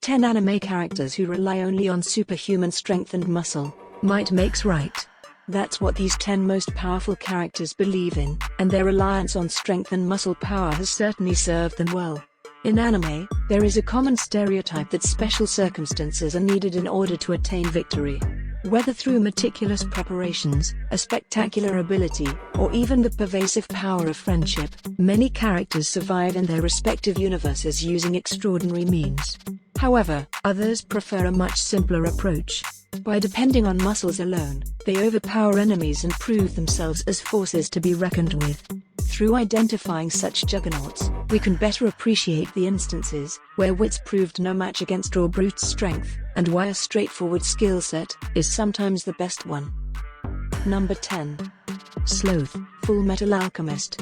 10 anime characters who rely only on superhuman strength and muscle. Might makes right. That's what these 10 most powerful characters believe in, and their reliance on strength and muscle power has certainly served them well. In anime, there is a common stereotype that special circumstances are needed in order to attain victory. Whether through meticulous preparations, a spectacular ability, or even the pervasive power of friendship, many characters survive in their respective universes using extraordinary means. However, others prefer a much simpler approach. By depending on muscles alone, they overpower enemies and prove themselves as forces to be reckoned with. Through identifying such juggernauts, we can better appreciate the instances where wits proved no match against raw brute strength, and why a straightforward skill set is sometimes the best one. Number 10. Sloth, Full Metal Alchemist.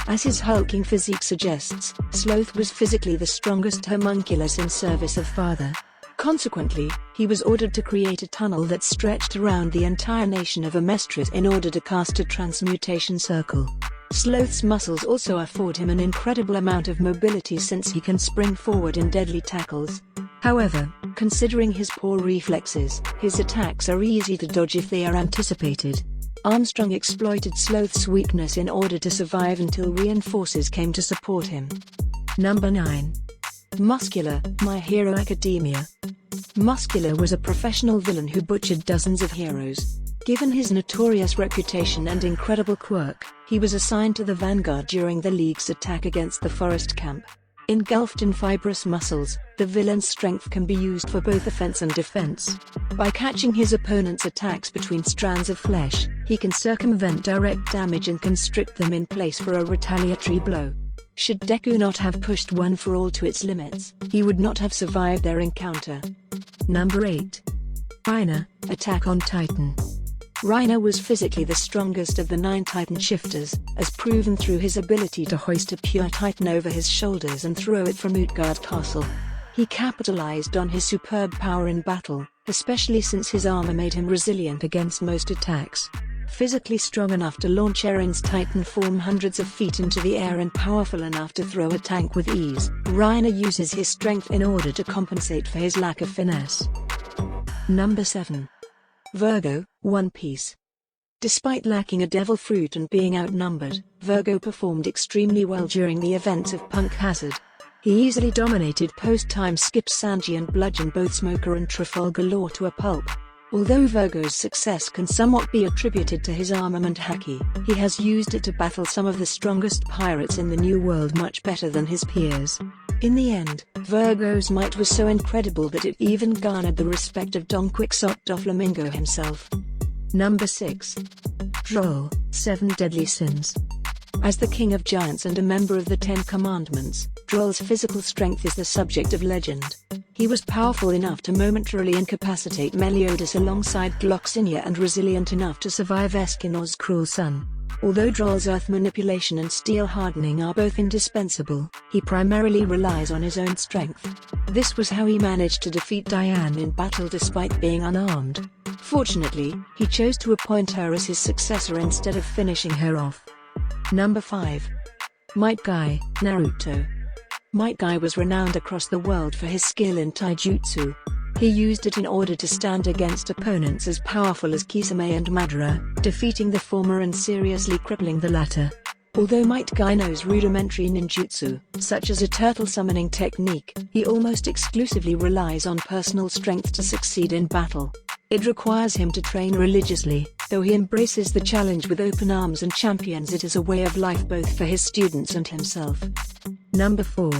As his hulking physique suggests, Sloth was physically the strongest homunculus in service of Father. Consequently, he was ordered to create a tunnel that stretched around the entire nation of Amestris in order to cast a transmutation circle. Sloth's muscles also afford him an incredible amount of mobility since he can spring forward in deadly tackles. However, considering his poor reflexes, his attacks are easy to dodge if they are anticipated. Armstrong exploited Sloth's weakness in order to survive until reinforcements came to support him. Number 9. Muscular, My Hero Academia. Muscular was a professional villain who butchered dozens of heroes. Given his notorious reputation and incredible quirk, he was assigned to the vanguard during the League's attack against the forest camp. Engulfed in fibrous muscles, the villain's strength can be used for both offense and defense. By catching his opponent's attacks between strands of flesh, he can circumvent direct damage and constrict them in place for a retaliatory blow. Should Deku not have pushed One for All to its limits, he would not have survived their encounter. Number 8. Reiner, Attack on Titan. Reiner was physically the strongest of the 9 Titan shifters, as proven through his ability to hoist a pure Titan over his shoulders and throw it from Utgard Castle. He capitalized on his superb power in battle, especially since his armor made him resilient against most attacks. Physically strong enough to launch Eren's Titan form hundreds of feet into the air and powerful enough to throw a tank with ease, Reiner uses his strength in order to compensate for his lack of finesse. Number 7. Vergo, One Piece. Despite lacking a devil fruit and being outnumbered, Vergo performed extremely well during the events of Punk Hazard. He easily dominated post-time skip Sanji and bludgeoned both Smoker and Trafalgar Law to a pulp. Although Vergo's success can somewhat be attributed to his armament haki, he has used it to battle some of the strongest pirates in the New World much better than his peers. In the end, Vergo's might was so incredible that it even garnered the respect of Don Quixote Doflamingo himself. Number 6. Drole, 7 Deadly Sins. As the king of giants and a member of the 10 Commandments, Drole's physical strength is the subject of legend. He was powerful enough to momentarily incapacitate Meliodas alongside Gloxinia and resilient enough to survive Esquinor's cruel son. Although Drole's earth manipulation and steel hardening are both indispensable, he primarily relies on his own strength. This was how he managed to defeat Diane in battle despite being unarmed. Fortunately, he chose to appoint her as his successor instead of finishing her off. Number 5. Might Guy, Naruto. Might Guy was renowned across the world for his skill in taijutsu. He used it in order to stand against opponents as powerful as Kisame and Madara, defeating the former and seriously crippling the latter. Although Might Guy knows rudimentary ninjutsu, such as a turtle summoning technique, he almost exclusively relies on personal strength to succeed in battle. It requires him to train religiously, though he embraces the challenge with open arms and champions it as a way of life both for his students and himself. Number 4.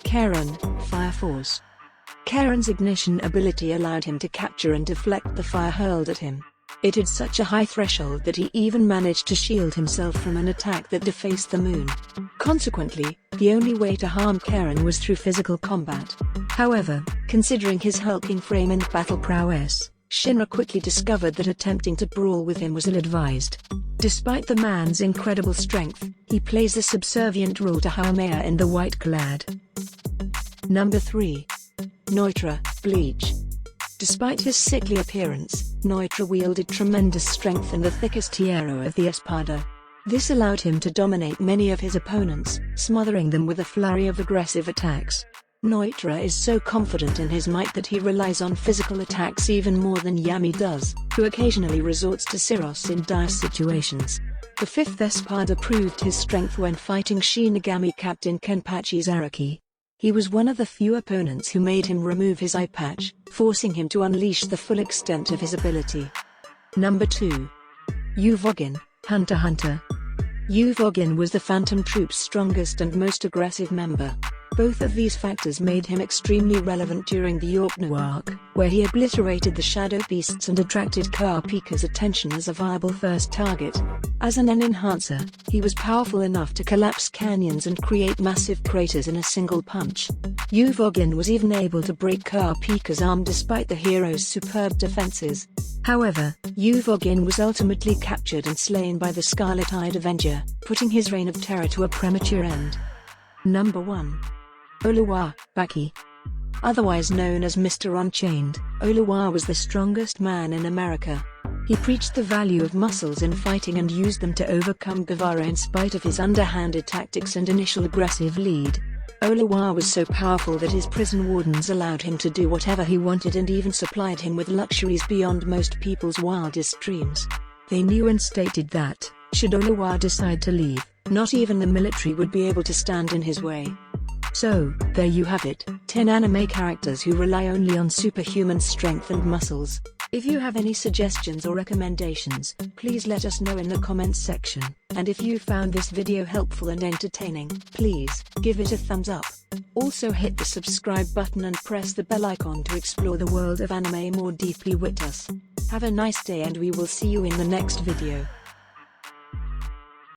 Charon, Fire Force. Charon's ignition ability allowed him to capture and deflect the fire hurled at him. It had such a high threshold that he even managed to shield himself from an attack that defaced the moon. Consequently, the only way to harm Charon was through physical combat. However, considering his hulking frame and battle prowess, Shinra quickly discovered that attempting to brawl with him was ill-advised. Despite the man's incredible strength, he plays a subservient role to Haumea in the White Clad. Number 3. Nnoitra, Bleach. Despite his sickly appearance, Nnoitra wielded tremendous strength and the thickest tiara of the Espada. This allowed him to dominate many of his opponents, smothering them with a flurry of aggressive attacks. Nnoitra is so confident in his might that he relies on physical attacks even more than Yami does, who occasionally resorts to Siros in dire situations. The fifth Espada proved his strength when fighting Shinigami Captain Kenpachi Zaraki. He was one of the few opponents who made him remove his eye patch, forcing him to unleash the full extent of his ability. Number 2. Uvogin, Hunter x Hunter. Uvogin was the Phantom Troop's strongest and most aggressive member. Both of these factors made him extremely relevant during the Yorkno arc, where he obliterated the Shadow Beasts and attracted Kurapika's attention as a viable first target. As an enhancer, he was powerful enough to collapse canyons and create massive craters in a single punch. Uvogin was even able to break Kurapika's arm despite the hero's superb defenses. However, Uvogin was ultimately captured and slain by the Scarlet-Eyed Avenger, putting his reign of terror to a premature end. Number 1. Oliva, Baki. Otherwise known as Mr. Unchained, Oliva was the strongest man in America. He preached the value of muscles in fighting and used them to overcome Guevara in spite of his underhanded tactics and initial aggressive lead. Oliva was so powerful that his prison wardens allowed him to do whatever he wanted and even supplied him with luxuries beyond most people's wildest dreams. They knew and stated that, should Oliva decide to leave, not even the military would be able to stand in his way. So, there you have it, 10 anime characters who rely only on superhuman strength and muscles. If you have any suggestions or recommendations, please let us know in the comments section. And if you found this video helpful and entertaining, please give it a thumbs up. Also hit the subscribe button and press the bell icon to explore the world of anime more deeply with us. Have a nice day and we will see you in the next video.